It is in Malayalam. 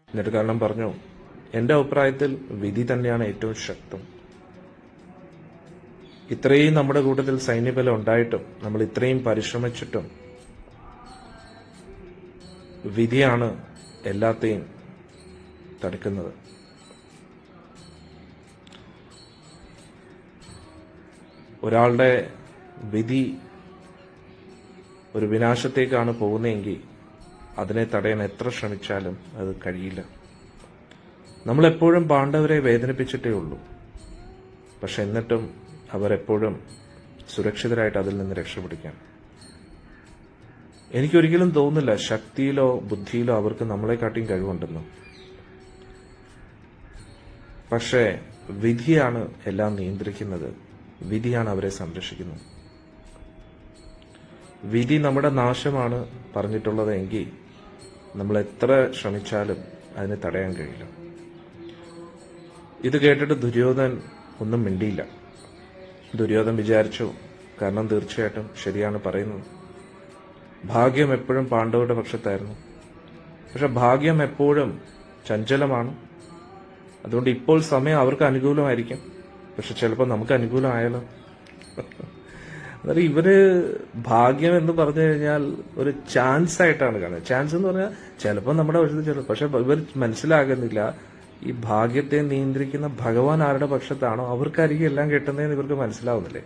എന്നിട്ട് കാരണം പറഞ്ഞു, എൻ്റെ അഭിപ്രായത്തിൽ വിധി തന്നെയാണ് ഏറ്റവും ശക്തം. ഇത്രയും നമ്മുടെ കൂട്ടത്തിൽ സൈന്യബലം ഉണ്ടായിട്ടും നമ്മൾ ഇത്രയും പരിശ്രമിച്ചിട്ടും വിധിയാണ് എല്ലാത്തെയും തടുക്കുന്നത്. ഒരാളുടെ വിധി ഒരു വിനാശത്തേക്കാണ് പോകുന്നതെങ്കിൽ അതിനെ തടയാൻ എത്ര ശ്രമിച്ചാലും അത് കഴിയില്ല. നമ്മളെപ്പോഴും പാണ്ഡവരെ വേദനിപ്പിച്ചിട്ടേ ഉള്ളൂ. പക്ഷെ എന്നിട്ടും അവരെപ്പോഴും സുരക്ഷിതരായിട്ട് അതിൽ നിന്ന് രക്ഷപ്പെടിക്കാൻ. എനിക്കൊരിക്കലും തോന്നുന്നില്ല ശക്തിയിലോ ബുദ്ധിയിലോ അവർക്ക് നമ്മളെക്കാട്ടിയും കഴിവുണ്ടെന്ന്. പക്ഷേ വിധിയാണ് എല്ലാം നിയന്ത്രിക്കുന്നത്. വിധിയാണ് അവരെ സംരക്ഷിക്കുന്നത്. വിധി നമ്മുടെ നാശമാണ് പറഞ്ഞിട്ടുള്ളത് എങ്കിൽ നമ്മൾ എത്ര ശ്രമിച്ചാലും അതിനെ തടയാൻ കഴിയില്ല. ഇത് കേട്ടിട്ട് ദുര്യോധനൻ ഒന്നും മിണ്ടിയില്ല. ദുര്യോധനൻ വിചാരിച്ചു, കാരണം തീർച്ചയായിട്ടും ശരിയാണ് പറയുന്നത്. ഭാഗ്യം എപ്പോഴും പാണ്ഡവരുടെ പക്ഷത്തായിരുന്നു. പക്ഷെ ഭാഗ്യം എപ്പോഴും ചഞ്ചലമാണ്. അതുകൊണ്ട് ഇപ്പോൾ സമയം അവർക്ക് അനുകൂലമായിരിക്കും, പക്ഷെ ചിലപ്പോൾ നമുക്ക് അനുകൂലമായാലോ. അതായത് ഇവര് ഭാഗ്യം എന്ന് പറഞ്ഞു കഴിഞ്ഞാൽ ഒരു ചാൻസ് ആയിട്ടാണ് കാണുന്നത്. ചാൻസ് എന്ന് പറഞ്ഞാൽ ചിലപ്പോൾ നമ്മുടെ വശത്ത് പക്ഷെ ഇവർ മനസ്സിലാകുന്നില്ല, ഈ ഭാഗ്യത്തെ നിയന്ത്രിക്കുന്ന ഭഗവാൻ ആരുടെ പക്ഷത്താണോ അവർക്കായിരിക്കും എല്ലാം കിട്ടുന്നതെന്ന് ഇവർക്ക് മനസ്സിലാവുന്നില്ലേ.